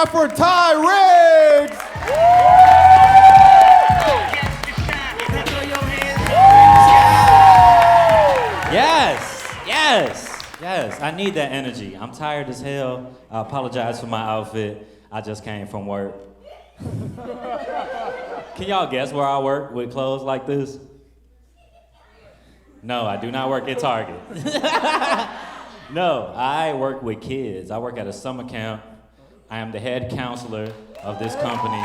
For Ty Riggs! Yes, I need that energy. I'm tired as hell. I apologize for my outfit. I just came from work. Can y'all guess where I work with clothes like this? No, I do not work at Target. No, I work with kids. I work at a summer camp. I am the head counselor of this company.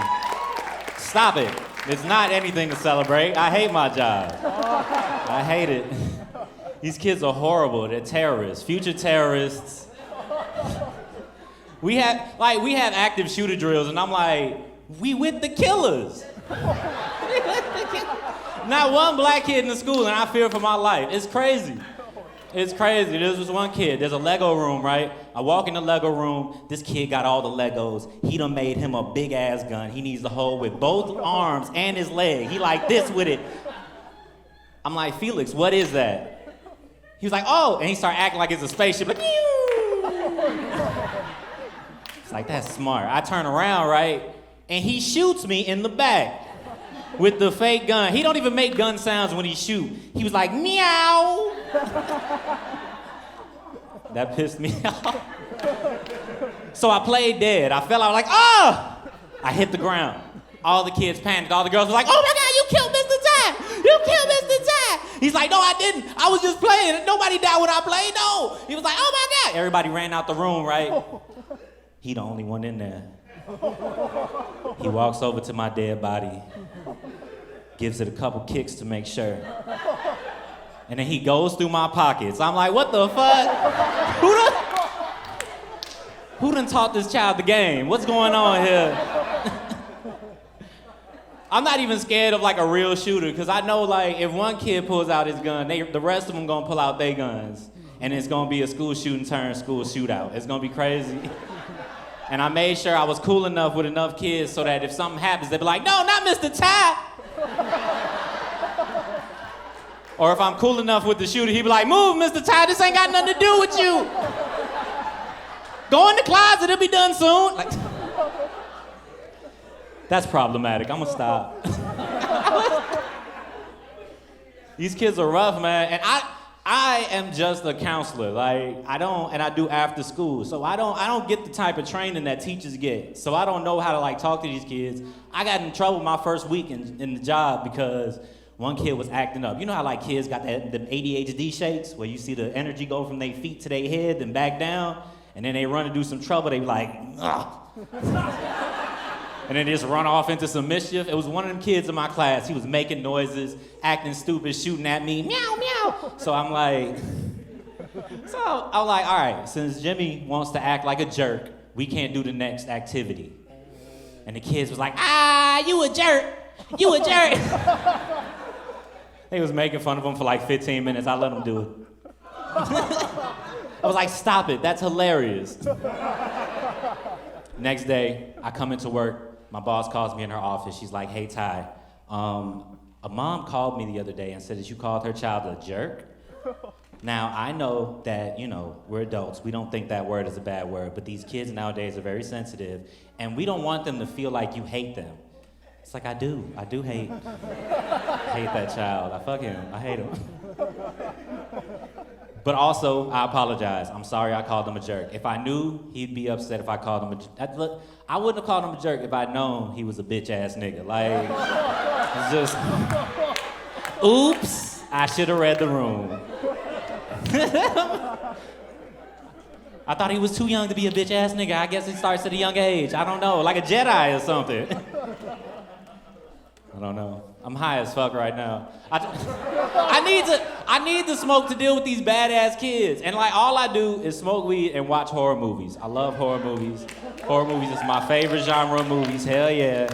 Stop it. It's not anything to celebrate. I hate my job. I hate it. These kids are horrible. They're terrorists, future terrorists. We have active shooter drills, and I'm like, we with the killers. Not one black kid in the school, and I fear for my life. It's crazy. It's crazy. There's this one kid. There's a Lego room, right? I walk in the Lego room. This kid got all the Legos. He done made him a big ass gun. He needs to hold with both arms and his leg. He like this with it. I'm like, Felix, what is that? He was like, oh, and he started acting like it's a spaceship. Like, it's like, that's smart. I turn around, right? And he shoots me in the back with the fake gun. He don't even make gun sounds when he shoot. He was like, meow. That pissed me off. So I played dead. I fell out like, oh! I hit the ground. All the kids panicked. All the girls were like, oh my God, you killed Mr. Ty! You killed Mr. Ty! He's like, no, I didn't. I was just playing. Nobody died when I played, no. He was like, oh my God. Everybody ran out the room, right? He the only one in there. He walks over to my dead body, gives it a couple kicks to make sure. And then he goes through my pockets. I'm like, what the fuck? Who done taught this child the game? What's going on here? I'm not even scared of like a real shooter, because I know like if one kid pulls out his gun, the rest of them gonna pull out their guns. And it's gonna be a school shooting turn school shootout. It's gonna be crazy. And I made sure I was cool enough with enough kids so that if something happens, they'd be like, no, not Mr. Ty. Or if I'm cool enough with the shooter, he'd be like, move, Mr. Ty, this ain't got nothing to do with you. Go in the closet, it'll be done soon. Like, that's problematic, I'm gonna stop. These kids are rough, man, and I am just a counselor. Like, I do after school. So I don't get the type of training that teachers get. So I don't know how to like talk to these kids. I got in trouble my first week in the job because one kid was acting up. You know how like kids got the ADHD shakes where you see the energy go from their feet to their head, then back down, and then they run to do some trouble, they be like, ugh. And then they just run off into some mischief. It was one of them kids in my class. He was making noises, acting stupid, shooting at me, meow, meow. So I was like, all right, since Jimmy wants to act like a jerk, we can't do the next activity. And the kids was like, you a jerk, you a jerk. They was making fun of him for like 15 minutes. I let them do it. I was like, stop it, that's hilarious. Next day, I come into work. My boss calls me in her office. She's like, hey, Ty, a mom called me the other day and said that you called her child a jerk. Now, I know that, we're adults. We don't think that word is a bad word, but these kids nowadays are very sensitive, and we don't want them to feel like you hate them. It's like, I do hate that child. I fuck him, I hate him. But also, I apologize. I'm sorry I called him a jerk. If I knew he'd be upset if I called him a jerk. I wouldn't have called him a jerk if I'd known he was a bitch ass nigga. Like, it's just, oops, I should have read the room. I thought he was too young to be a bitch ass nigga. I guess he starts at a young age. I don't know, like a Jedi or something. I don't know. I'm high as fuck right now. I need to smoke to deal with these badass kids. And like all I do is smoke weed and watch horror movies. I love horror movies. Horror movies is my favorite genre of movies. Hell yeah.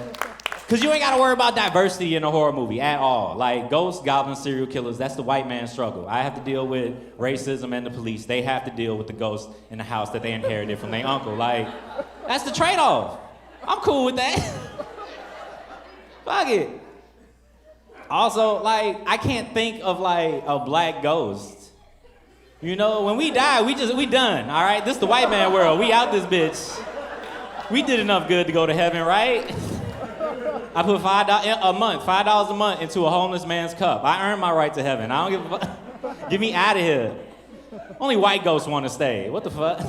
Cause you ain't gotta worry about diversity in a horror movie at all. Like ghosts, goblins, serial killers, that's the white man's struggle. I have to deal with racism and the police. They have to deal with the ghost in the house that they inherited from their uncle. Like, that's the trade-off. I'm cool with that. Fuck it. Also, like, I can't think of like a black ghost. When we die, we done, all right? This is the white man world. We out this bitch. We did enough good to go to heaven, right? I put $5 a month, $5 a month into a homeless man's cup. I earned my right to heaven. I don't give a fuck. Get me out of here. Only white ghosts want to stay. What the fuck?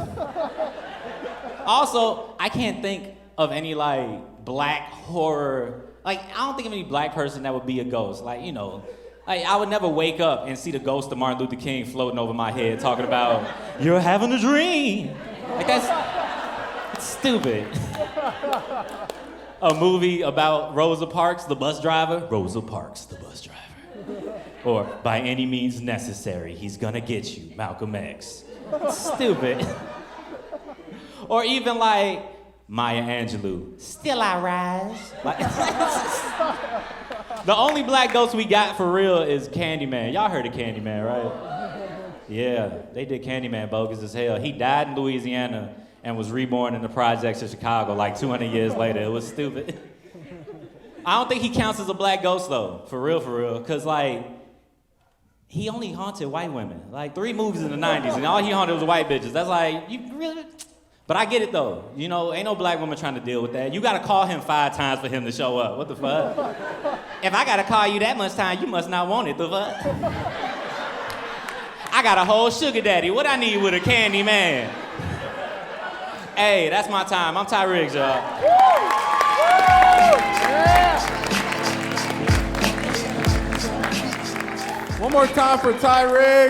Also, I can't think of any like black horror. Like, I don't think of any black person that would be a ghost. Like, you know, like I would never wake up and see the ghost of Martin Luther King floating over my head talking about, you're having a dream. Like that's stupid. A movie about Rosa Parks, the bus driver. Rosa Parks, the bus driver. Or, by any means necessary, he's gonna get you, Malcolm X. Stupid. Or even like Maya Angelou, still I rise. Like, the only black ghost we got for real is Candyman. Y'all heard of Candyman, right? Yeah, they did Candyman bogus as hell. He died in Louisiana and was reborn in the projects of Chicago like 200 years later. It was stupid. I don't think he counts as a black ghost though, for real, cause like, he only haunted white women. Like 3 movies in the 90s and all he haunted was white bitches. That's like, you really? But I get it though. You know, ain't no black woman trying to deal with that. You gotta call him 5 times for him to show up. What the fuck? If I gotta call you that much time, you must not want it, the fuck? I got a whole sugar daddy. What I need with a candy man? Hey, that's my time. I'm Ty Riggs, y'all. One more time for Ty Riggs.